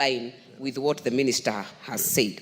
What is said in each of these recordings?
line with what the minister has said.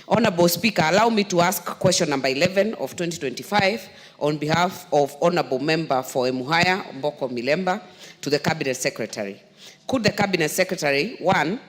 Honorable Speaker, allow me to ask question number 11 of 2025 on behalf of Honorable Member for Emuhaya, Mboko Milemba, to the Cabinet Secretary. Could the Cabinet Secretary, 1,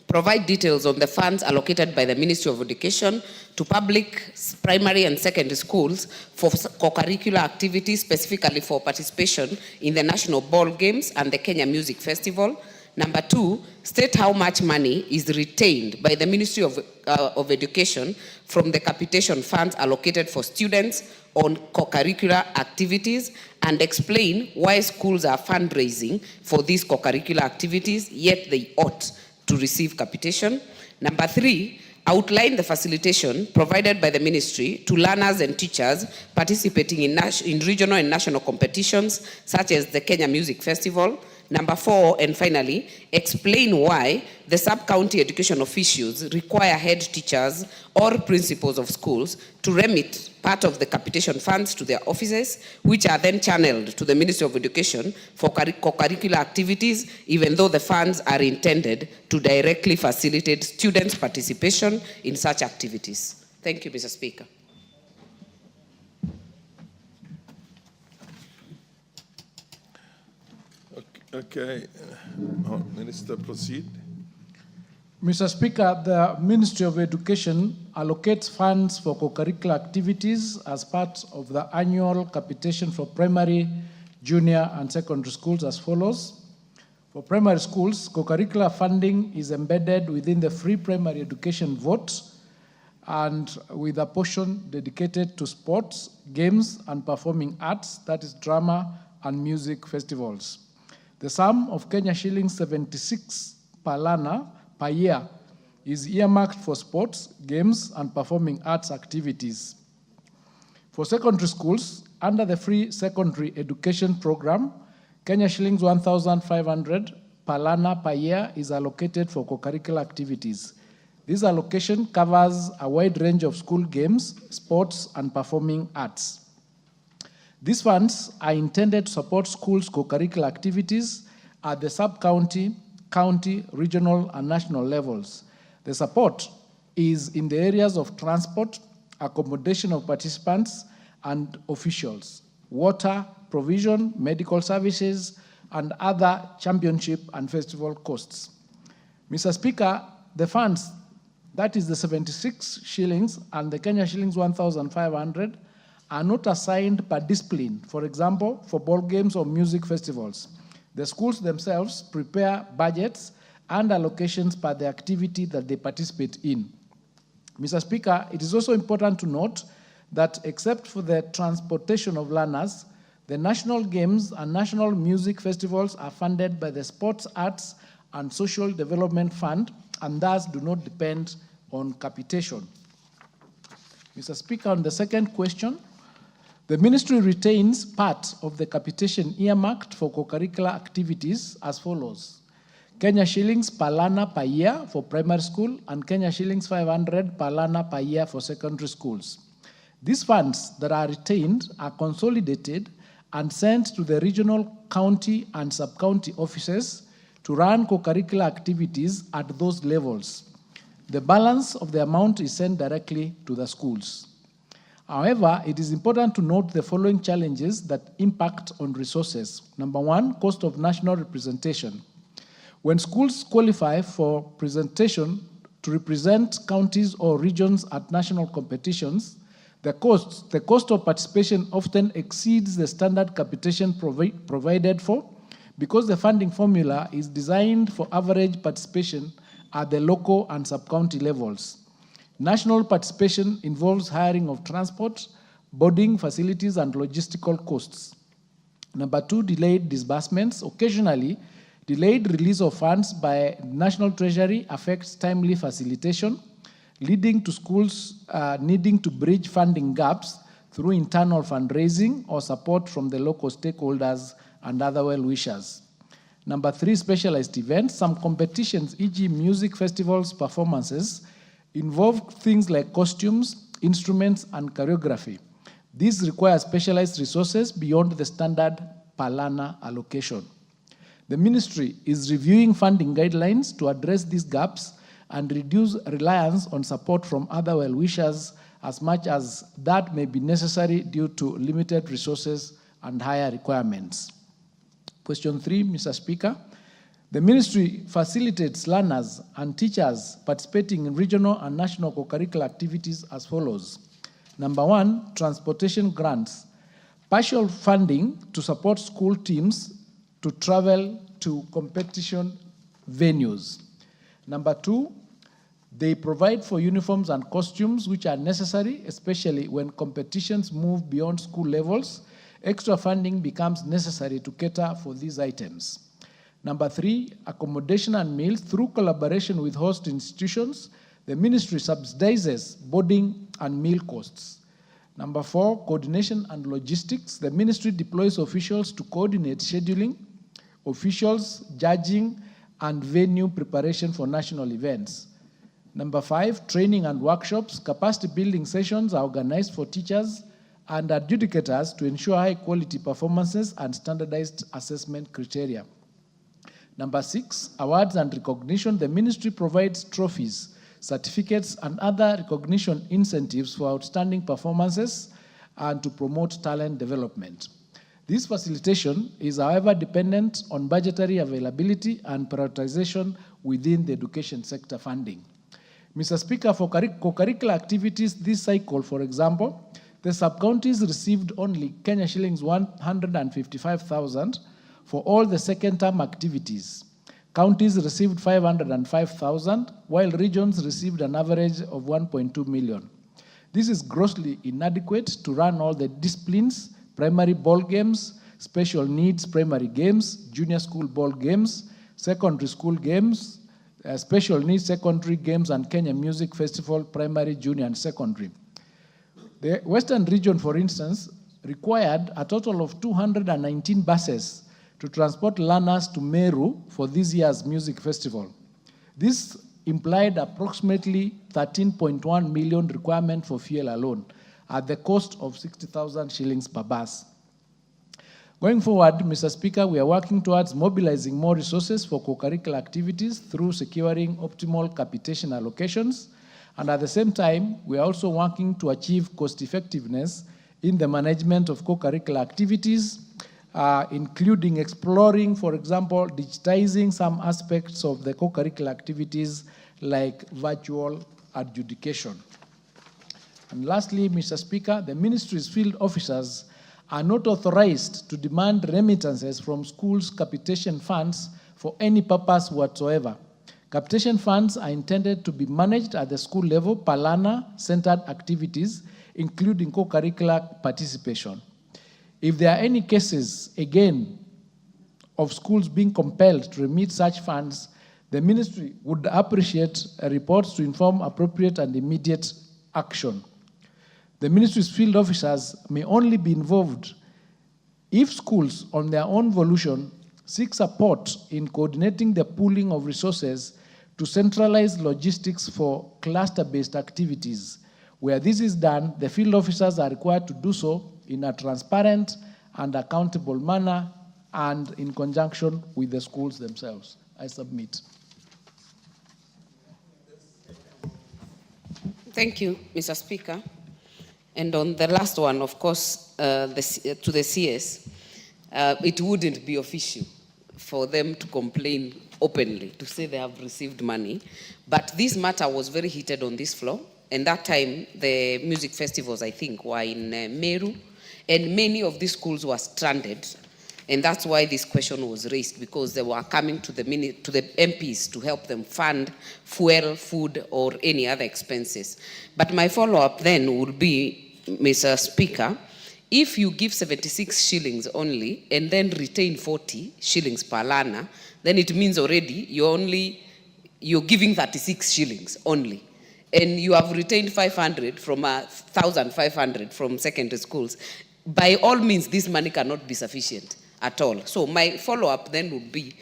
provide details on the funds allocated by the Ministry of Education to public primary and secondary schools for co-curricular activities, specifically for participation in the National Ball Games and the Kenya Music Festival? Number 2, state how much money is retained by the Ministry of Education from the capitation funds allocated for students on co-curricular activities, and explain why schools are fundraising for these co-curricular activities, yet they ought to receive capitation. Number 3, outline the facilitation provided by the ministry to learners and teachers participating in regional and national competitions, such as the Kenya Music Festival. Number 4, and finally, explain why the sub-county education officials require head teachers or principals of schools to remit part of the capitation funds to their offices, which are then channeled to the Ministry of Education for co-curricular activities, even though the funds are intended to directly facilitate students' participation in such activities. Thank you, Mr. Speaker. Okay, Minister, proceed. Mr. Speaker, the Ministry of Education allocates funds for co-curricular activities as part of the annual capitation for primary, junior, and secondary schools as follows. For primary schools, co-curricular funding is embedded within the free primary education vote and with a portion dedicated to sports, games, and performing arts, that is drama and music festivals. The sum of Kenya shillings 76 per learner per year is earmarked for sports, games, and performing arts activities. For secondary schools, under the free secondary education program, Kenya shillings 1,500 per learner per year is allocated for co-curricular activities. This allocation covers a wide range of school games, sports, and performing arts. These funds are intended to support schools' co-curricular activities at the sub-county, county, regional, and national levels. The support is in the areas of transport, accommodation of participants and officials, water provision, medical services, and other championship and festival costs. Mr. Speaker, the funds, that is the 76 shillings and the Kenya shillings 1,500, are not assigned per discipline, for example, for ball games or music festivals. The schools themselves prepare budgets and allocations per the activity that they participate in. Mr. Speaker, it is also important to note that except for the transportation of learners, the national games and national music festivals are funded by the Sports, Arts, and Social Development Fund and thus do not depend on capitation. Mr. Speaker, on the second question, the ministry retains part of the capitation earmarked for co-curricular activities as follows. Kenya shillings per learner per year for primary school and Kenya shillings 500 per learner per year for secondary schools. These funds that are retained are consolidated and sent to the regional, county, and sub-county offices to run co-curricular activities at those levels. The balance of the amount is sent directly to the schools. However, it is important to note the following challenges that impact on resources. Number 1, cost of national representation. When schools qualify for presentation to represent counties or regions at national competitions, the cost of participation often exceeds the standard capitation provided for because the funding formula is designed for average participation at the local and sub-county levels. National participation involves hiring of transport, boarding facilities, and logistical costs. Number 2, delayed disbursements. Occasionally, delayed release of funds by National Treasury affects timely facilitation, leading to schools needing to bridge funding gaps through internal fundraising or support from the local stakeholders and other well-wishers. Number 3, specialized events. Some competitions, e.g. music festivals, performances, involve things like costumes, instruments, and choreography. These require specialized resources beyond the standard per learner allocation. The ministry is reviewing funding guidelines to address these gaps and reduce reliance on support from other well-wishers as much as that may be necessary due to limited resources and higher requirements. Question 3, Mr. Speaker. The ministry facilitates learners and teachers participating in regional and national co-curricular activities as follows. Number 1, transportation grants. Partial funding to support school teams to travel to competition venues. Number 2, they provide for uniforms and costumes which are necessary, especially when competitions move beyond school levels. Extra funding becomes necessary to cater for these items. Number 3, accommodation and meals. Through collaboration with host institutions, the ministry subsidizes boarding and meal costs. Number 4, coordination and logistics. The ministry deploys officials to coordinate scheduling, officials, judging, and venue preparation for national events. Number 5, training and workshops. Capacity building sessions are organized for teachers and adjudicators to ensure high quality performances and standardized assessment criteria. Number 6, awards and recognition. The ministry provides trophies, certificates, and other recognition incentives for outstanding performances and to promote talent development. This facilitation is, however, dependent on budgetary availability and prioritization within the education sector funding. Mr. Speaker, for co-curricular activities this cycle, for example, the sub-counties received only Kenya shillings 155,000 for all the second-term activities. Counties received 505,000, while regions received an average of 1.2 million. This is grossly inadequate to run all the disciplines: primary ball games, special needs primary games, junior school ball games, secondary school games, special needs secondary games, and Kenya Music Festival, primary, junior, and secondary. The Western region, for instance, required a total of 219 buses to transport learners to Meru for this year's music festival. This implied approximately 13.1 million requirement for fuel alone at the cost of 60,000 shillings per bus. Going forward, Mr. Speaker, we are working towards mobilizing more resources for co-curricular activities through securing optimal capitation allocations. And at the same time, we are also working to achieve cost effectiveness in the management of co-curricular activities, including exploring, for example, digitizing some aspects of the co-curricular activities like virtual adjudication. And lastly, Mr. Speaker, the ministry's field officers are not authorized to demand remittances from schools' capitation funds for any purpose whatsoever. Capitation funds are intended to be managed at the school level per learner-centered activities, including co-curricular participation. If there are any cases, again, of schools being compelled to remit such funds, the ministry would appreciate reports to inform appropriate and immediate action. The ministry's field officers may only be involved if schools, on their own volition, seek support in coordinating the pooling of resources to centralize logistics for cluster-based activities. Where this is done, the field officers are required to do so in a transparent and accountable manner and in conjunction with the schools themselves. I submit. Thank you, Mr. Speaker. And on the last one, of course, to the CS, it wouldn't be official for them to complain openly, to say they have received money. But this matter was very heated on this floor. And that time, the music festivals, I think, were in Meru. And many of these schools were stranded. And that's why this question was raised, because they were coming to the MPs to help them fund fuel, food, or any other expenses. But my follow-up then would be, Mr. Speaker, if you give 76 shillings only and then retain 40 shillings per learner, then it means already you're giving 36 shillings only. And you have retained 500 from 1,500 from secondary schools. By all means, this money cannot be sufficient at all. So my follow-up then would be,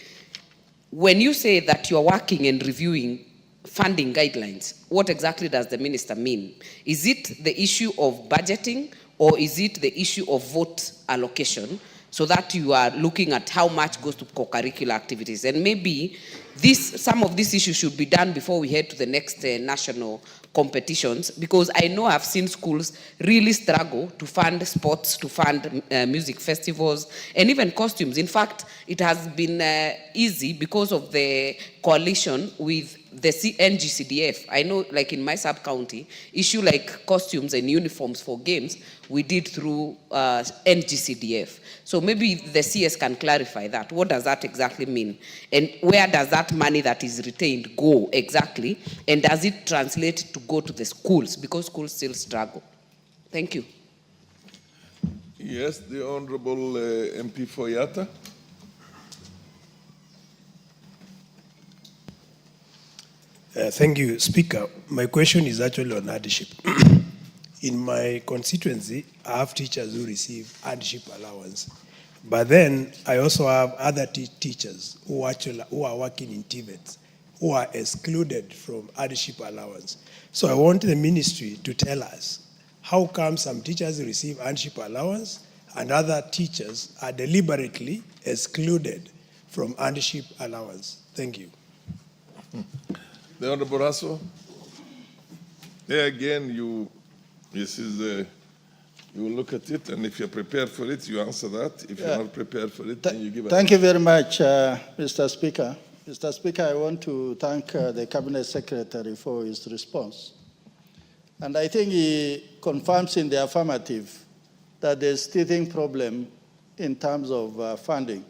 when you say that you're working and reviewing funding guidelines, what exactly does the minister mean? Is it the issue of budgeting, or is it the issue of vote allocation so that you are looking at how much goes to co-curricular activities. And maybe some of these issues should be done before we head to the next national competitions, because I know I've seen schools really struggle to fund sports, to fund music festivals, and even costumes. In fact, it has been easy because of the coalition with the NGCDF. I know, like in my sub-county, issue like costumes and uniforms for games, we did through NGCDF. So maybe the CS can clarify that. What does that exactly mean? And where does that money that is retained go exactly? And does it translate to go to the schools? Because schools still struggle. Thank you. Yes, the Honorable MP Foyata. Thank you, Speaker. My question is actually on hardship. In my constituency, I have teachers who receive hardship allowance. But then I also have other teachers who are working in TVETs, who are excluded from hardship allowance. So I want the ministry to tell us, how come some teachers receive hardship allowance and other teachers are deliberately excluded from hardship allowance? Thank you. The Honorable Rasso. There again, you will look at it, and if you're prepared for it, you answer that. If you're not prepared for it, then you give it. Thank you very much, Mr. Speaker. Mr. Speaker, I want to thank the Cabinet Secretary for his response. And I think he confirms in the affirmative that there's teething problem in terms of funding.